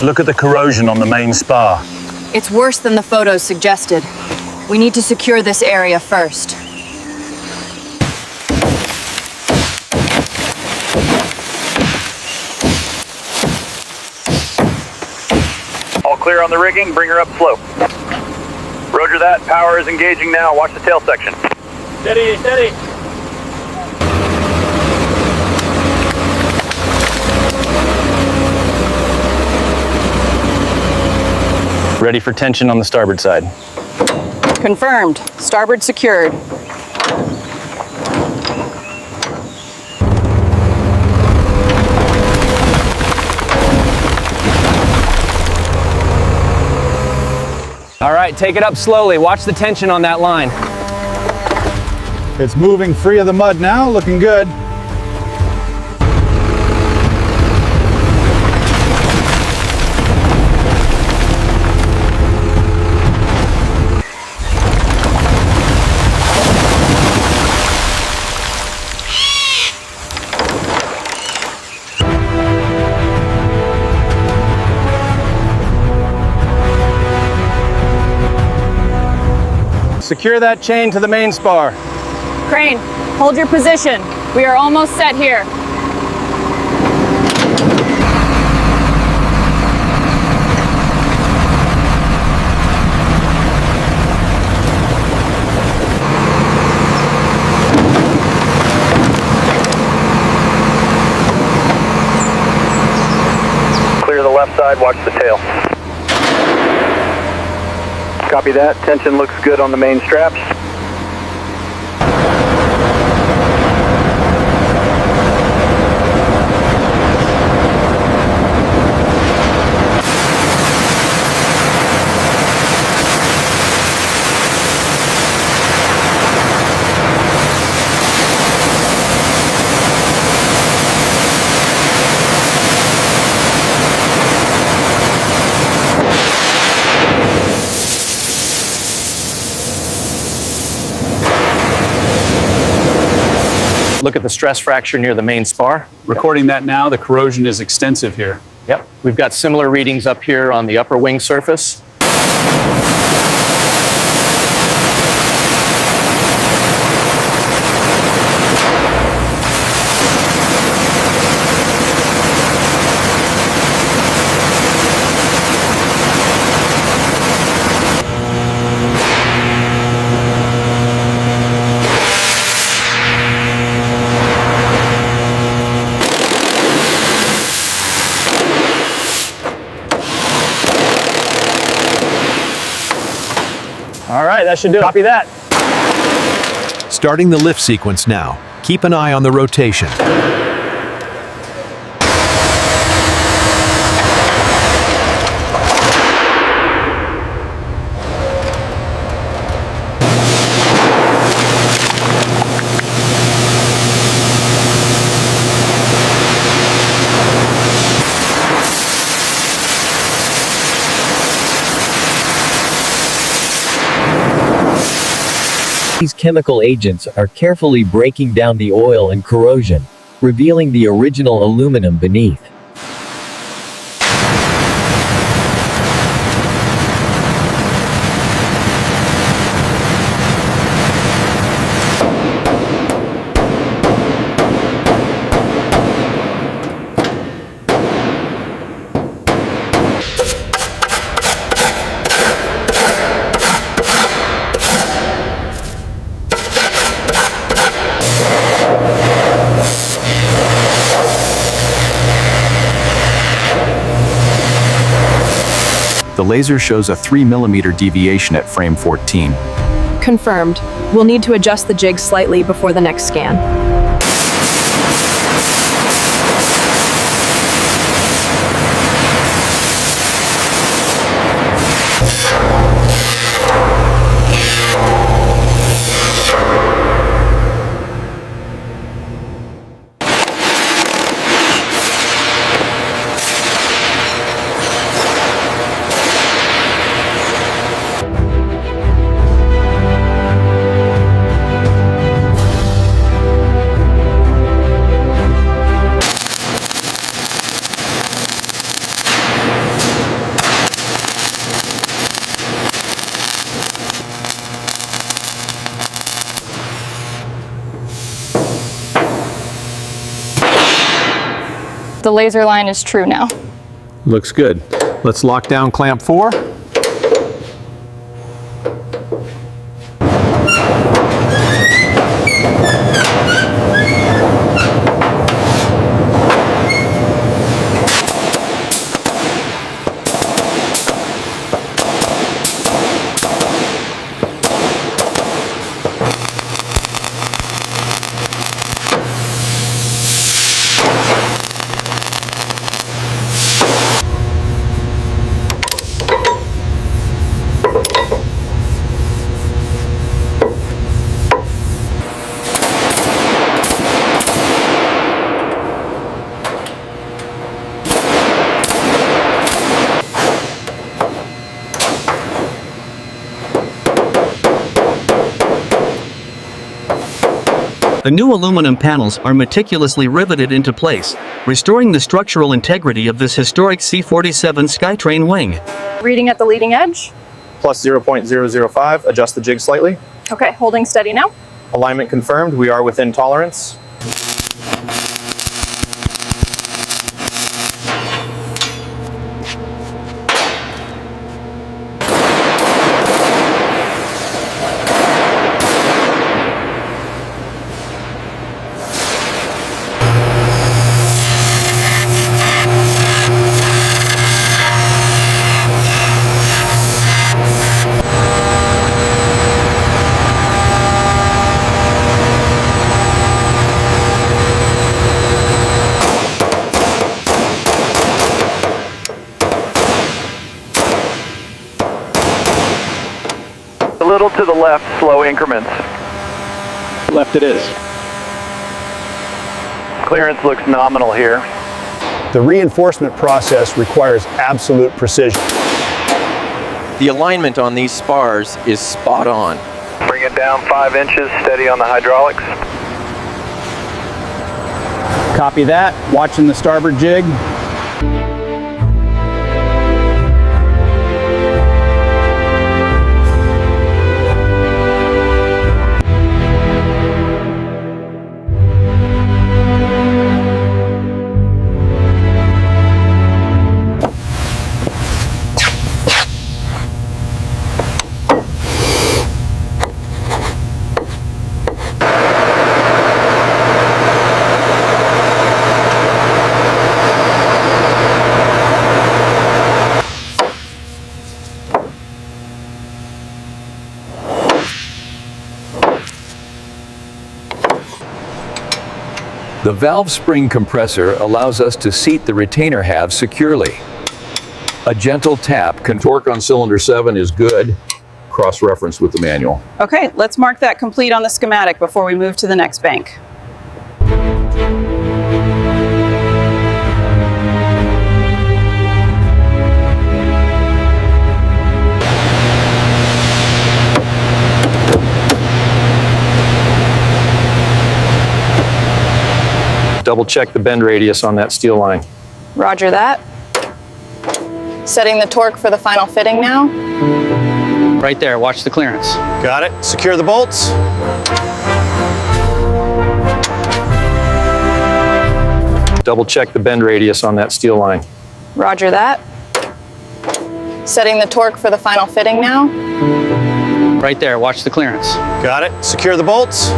Look at the corrosion on the main spar. It's worse than the photos suggested. We need to secure this area first. All clear on the rigging, bring her up slope. Roger that, power is engaging now, watch the tail section. Steady, steady. Ready for tension on the starboard side. Confirmed. Starboard secured. All right, take it up slowly. Watch the tension on that line. It's moving free of the mud now, looking good. Secure that chain to the main spar. Crane, hold your position. We are almost set here. Clear the left side, watch the tail. Copy that, tension looks good on the main straps. Look at the stress fracture near the main spar. Recording that now, the corrosion is extensive here. Yep. We've got similar readings up here on the upper wing surface. All right, that should do it. Copy that. Starting the lift sequence now. Keep an eye on the rotation. These chemical agents are carefully breaking down the oil and corrosion, revealing the original aluminum beneath. The laser shows a 3 mm deviation at frame 14. Confirmed. We'll need to adjust the jig slightly before the next scan. The laser line is true now. Looks good. Let's lock down clamp 4. The new aluminum panels are meticulously riveted into place, restoring the structural integrity of this historic C-47 Skytrain wing. Reading at the leading edge. Plus 0.005, adjust the jig slightly. Okay, holding steady now. Alignment confirmed, we are within tolerance. A little to the left, slow increments. Left it is. Clearance looks nominal here. The reinforcement process requires absolute precision. The alignment on these spars is spot on. Bring it down 5 inches, steady on the hydraulics. Copy that. Watching the starboard jig. The valve spring compressor allows us to seat the retainer halves securely. A gentle tap can torque on cylinder 7 is good. Cross-reference with the manual. Okay, let's mark that complete on the schematic before we move to the next bank. Double check the bend radius on that steel line. Roger that. Setting the torque for the final fitting now. Right there, watch the clearance. Got it. Secure the bolts. Double check the bend radius on that steel line. Roger that. Setting the torque for the final fitting now. Right there, watch the clearance. Got it. Secure the bolts.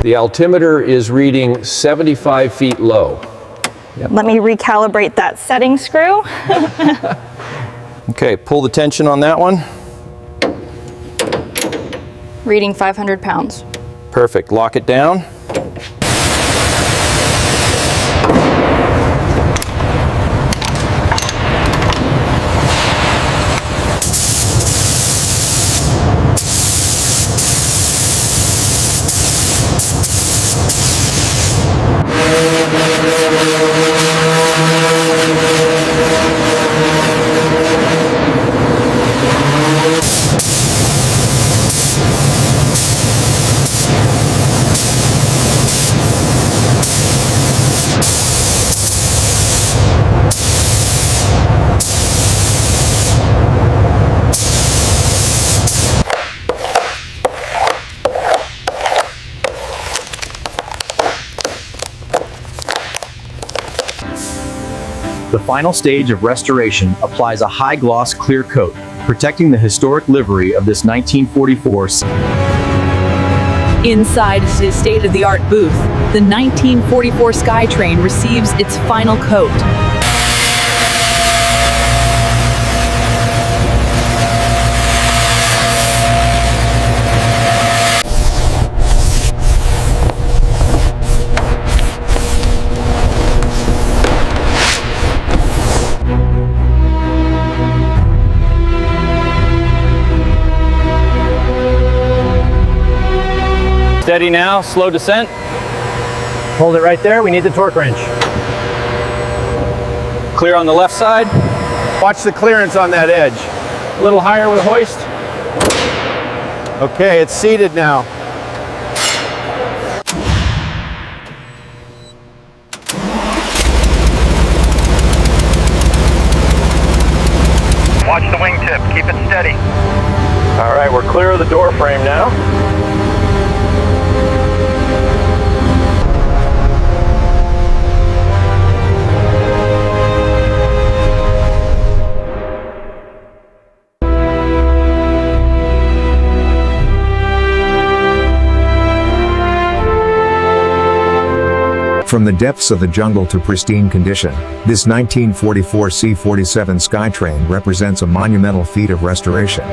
The altimeter is reading 75 feet low. Yep. Let me recalibrate that setting screw. Okay, pull the tension on that one. Reading 500 pounds. Perfect, lock it down. The final stage of restoration applies a high-gloss clear coat, protecting the historic livery of this 1944 Inside his state-of-the-art booth, the 1944 SkyTrain receives its final coat. Steady now, slow descent. Hold it right there. We need the torque wrench. Clear on the left side. Watch the clearance on that edge. A little higher with hoist. Okay, it's seated now. Watch the wingtip, keep it steady. All right, we're clear of the door frame now. From the depths of the jungle to pristine condition, this 1944 C-47 SkyTrain represents a monumental feat of restoration.